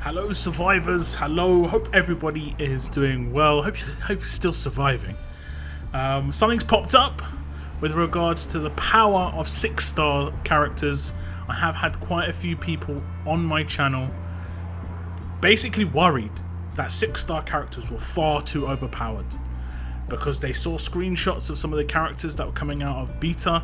Hello survivors, hello, hope everybody is doing well, hope you're still surviving. Something's popped up with regards to the power of 6-star characters. I have had quite a few people on my channel basically worried that 6-star characters were far too overpowered because they saw screenshots of some of the characters that were coming out of beta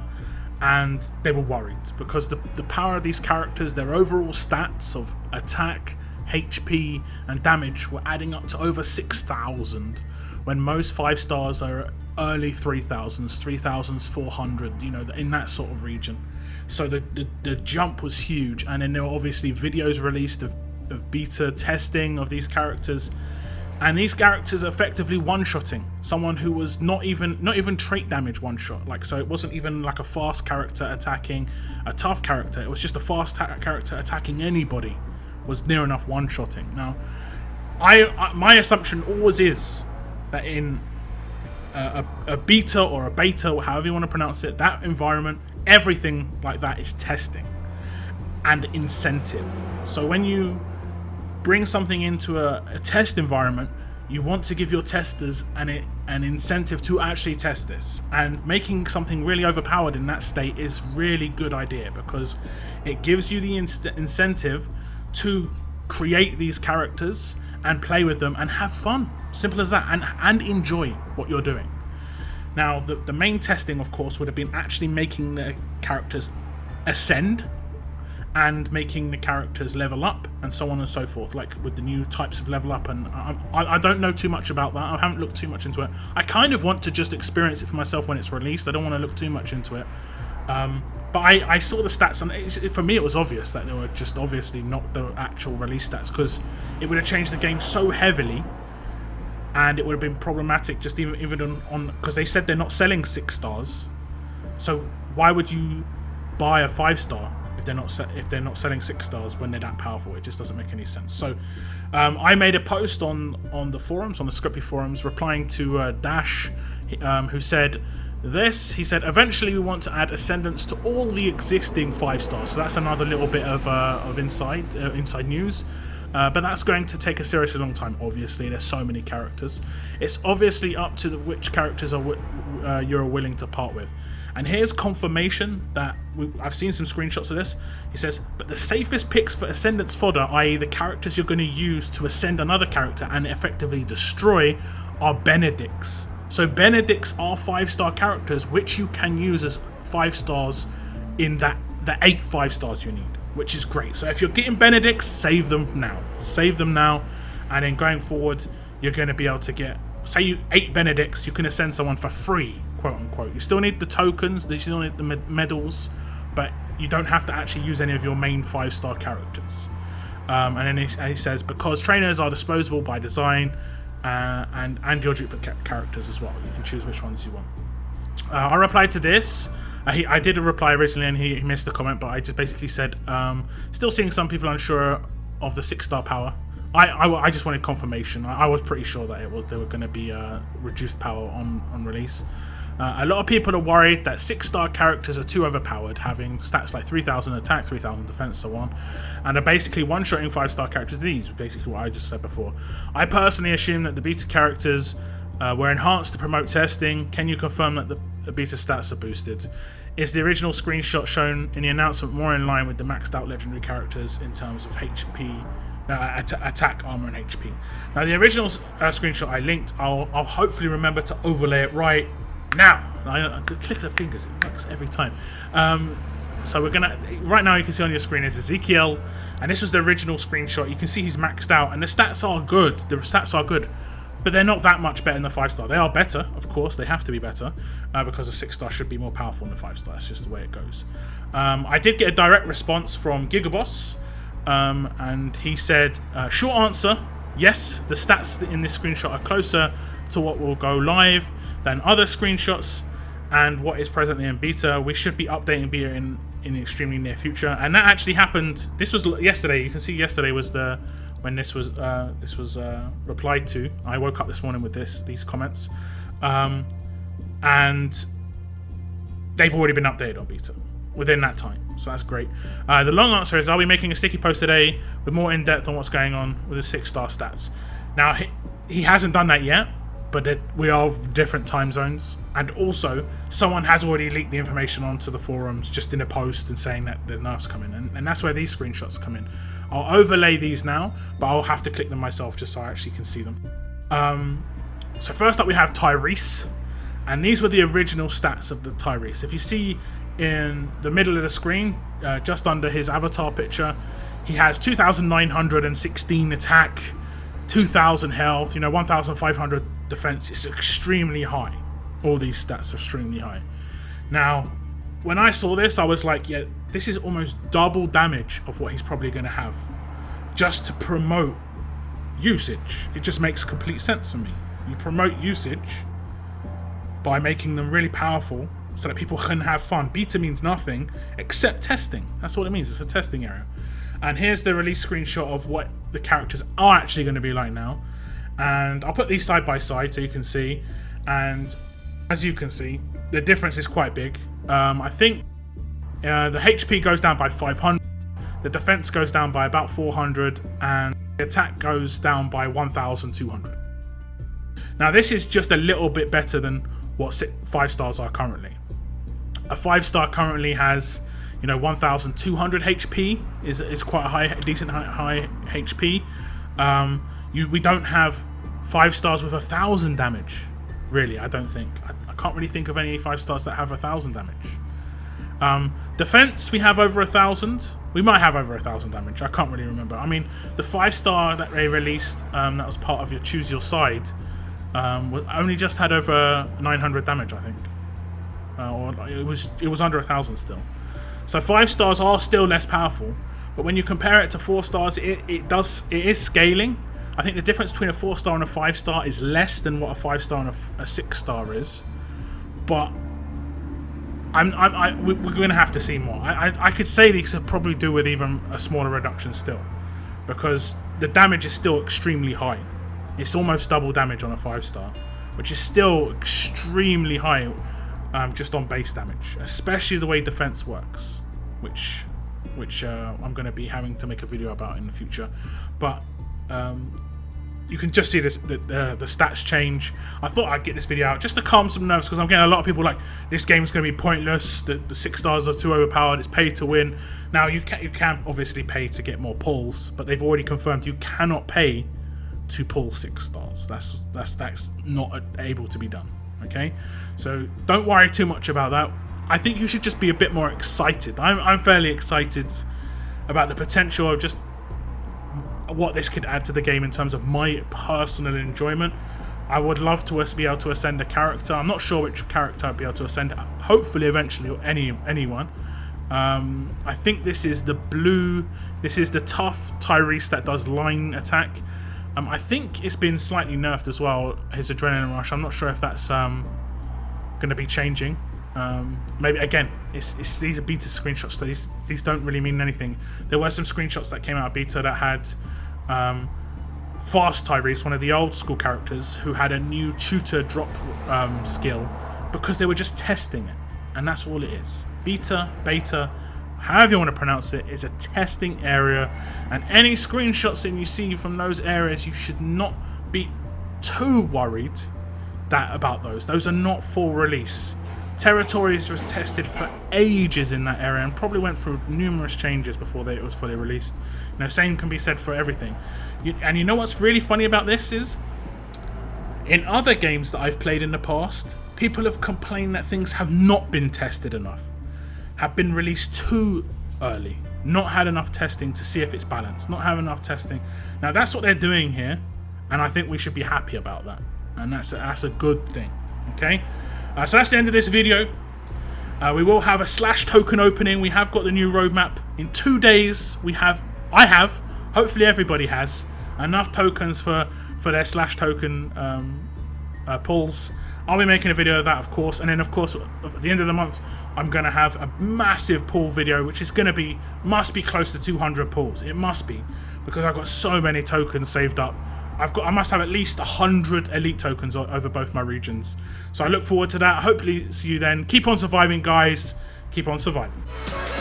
and they were worried because the power of these characters, their overall stats of attack, HP and damage were adding up to over 6,000 when most 5 stars are early 3,000s, 3,400, in that sort of region. So the jump was huge, and then there were obviously videos released of beta testing of these characters, and these characters are effectively one-shotting someone who was not even trait damage one-shot. So it wasn't even like a fast character attacking a tough character, it was just a fast character attacking anybody was near enough one-shotting. Now, my assumption always is that in a beta or a beta, or however you want to pronounce it, that environment, everything like that is testing and incentive. So when you bring something into a test environment, you want to give your testers an incentive to actually test this, and making something really overpowered in that state is really good idea because it gives you the incentive to create these characters and play with them and have fun. Simple as that, and enjoy what you're doing. Now, the main testing, of course, would have been actually making the characters ascend and making the characters level up and so on and so forth, like with the new types of level up. And I don't know too much about that. I haven't looked too much into it. I kind of want to just experience it for myself when it's released. I don't want to look too much into it. But I saw the stats, and for me it was obvious that they were just obviously not the actual release stats, because it would have changed the game so heavily, and it would have been problematic just even on because they said they're not selling 6 stars. So why would you buy a 5-star if they're not selling 6 stars when they're that powerful? It just doesn't make any sense. So I made a post on the forums, on the Scrippy forums, replying to Dash, who said this. He said, eventually we want to add ascendants to all the existing 5 stars. So that's another little bit of inside news. But that's going to take a seriously long time. Obviously, there's so many characters. It's obviously up to which characters you're willing to part with. And here's confirmation that I've seen some screenshots of this. He says, but the safest picks for Ascendants fodder, i.e. the characters you're going to use to ascend another character and effectively destroy, are Benedicts. So Benedicts are 5-star characters which you can use as 5 stars in the 8 5 stars you need, which is great. So if you're getting Benedicts, save them now. Save them now, and then going forward, you're going to be able to get, say you 8 Benedicts, you can ascend someone for free, quote unquote. You still need the tokens, you still need the medals, but you don't have to actually use any of your main 5-star characters. And then he says, because trainers are disposable by design, and your duplicate characters as well. You can choose which ones you want. I replied to this. I did a reply originally and he missed the comment, but I just basically said, still seeing some people unsure of the 6-star power. I just wanted confirmation. I was pretty sure that they were going to be reduced power on release. A lot of people are worried that 6-star characters are too overpowered, having stats like 3,000 attack, 3,000 defense, so on, and are basically one-shotting 5-star characters. These basically what I just said before. I personally assume that the beta characters were enhanced to promote testing. Can you confirm that the beta stats are boosted? Is the original screenshot shown in the announcement more in line with the maxed out legendary characters in terms of HP, attack, armor, and HP? Now, the original screenshot I linked, I'll hopefully remember to overlay it right now. I click the fingers, it works every time. So we're gonna, right now you can see on your screen is Ezekiel, and this was the original screenshot. You can see he's maxed out, and the stats are good. But they're not that much better than the 5-star. They are better, of course. They have to be better because a 6-star should be more powerful than a 5-star. That's just the way it goes. I did get a direct response from Gigaboss, and he said, short answer, yes, the stats in this screenshot are closer to what will go live than other screenshots and what is presently in beta. We should be updating beta in the extremely near future. And that actually happened. This was yesterday. You can see yesterday was when this was replied to. I woke up this morning with these comments, and they've already been updated on beta. within that time. So that's great. The long answer is I'll be making a sticky post today with more in-depth on what's going on with the 6-star stats. Now, he hasn't done that yet, but we are different time zones. And also, someone has already leaked the information onto the forums just in a post and saying that the nerfs coming. And that's where these screenshots come in. I'll overlay these now, but I'll have to click them myself just so I actually can see them. So first up we have Tyrese. And these were the original stats of the Tyrese. If you see in the middle of the screen, just under his avatar picture, he has 2,916 attack, 2,000 health, 1,500 defense. It's extremely high. All these stats are extremely high. Now, when I saw this, I was like, yeah, this is almost double damage of what he's probably going to have. Just to promote usage. It just makes complete sense for me. You promote usage by making them really powerful so that people can have fun. Beta means nothing except testing. That's what it means. It's a testing area. And here's the release screenshot of what the characters are actually going to be like now. And I'll put these side by side so you can see. And as you can see, the difference is quite big. I think the HP goes down by 500. The defense goes down by about 400. And the attack goes down by 1,200. Now this is just a little bit better than what 5 stars are currently. A 5-star currently has, 1,200 HP. Is quite a high, decent high HP. We don't have 5 stars with 1,000 damage. Really, I don't think. I can't really think of any 5 stars that have 1,000 damage. Defense, we have over 1,000. We might have over 1,000 damage. I can't really remember. I mean, the 5-star that they released, that was part of your choose your side, only just had over 900 damage, I think. Or it was under 1,000 still. So 5 stars are still less powerful, but when you compare it to 4 stars, it is scaling. I think the difference between a 4-star and a 5-star is less than what a 5-star and a 6-star is. But we're going to have to see more. I could say these could probably do with even a smaller reduction still, because the damage is still extremely high. It's almost double damage on a 5-star, which is still extremely high just on base damage, especially the way defense works, which I'm going to be having to make a video about in the future. But you can just see this the stats change. I thought I'd get this video out just to calm some nerves, because I'm getting a lot of people like, this game's going to be pointless, the 6 stars are too overpowered, it's pay to win. Now you can obviously pay to get more pulls, but they've already confirmed you cannot pay to pull 6 stars. That's not able to be done. Okay, so don't worry too much about that. I think you should just be a bit more excited. I'm fairly excited about the potential of just what this could add to the game in terms of my personal enjoyment. I would love to be able to ascend a character. I'm not sure which character I'd be able to ascend. Hopefully, eventually, or anyone. I think this is the blue. This is the tough Tyrese that does line attack. I think it's been slightly nerfed as well, his adrenaline rush. I'm not sure if that's going to be changing. Maybe again, these are beta screenshots, so these don't really mean anything. There were some screenshots that came out of beta that had Fast Tyrese, one of the old school characters, who had a new tutor drop skill, because they were just testing it, and that's all it is. Beta, however you want to pronounce it, is a testing area, and any screenshots that you see from those areas, you should not be too worried about those. Those are not full release. Territories was tested for ages in that area and probably went through numerous changes before it was fully released. Same can be said for everything. And you know what's really funny about this is, in other games that I've played in the past, people have complained that things have not been tested enough, have been released too early, not had enough testing to see if it's balanced, not have enough testing. Now that's what they're doing here, and I think we should be happy about that, and that's a good thing. Okay, so that's the end of this video. We will have a slash token opening. We have got the new roadmap in 2 days. I have, hopefully everybody has enough tokens for their slash token pulls. I'll be making a video of that, of course, and then of course at the end of the month I'm going to have a massive pull video, which is going to must be close to 200 pulls. It must be, because I've got so many tokens saved up. I must have at least 100 elite tokens over both my regions. So I look forward to that. Hopefully see you then. Keep on surviving, guys. keep on surviving.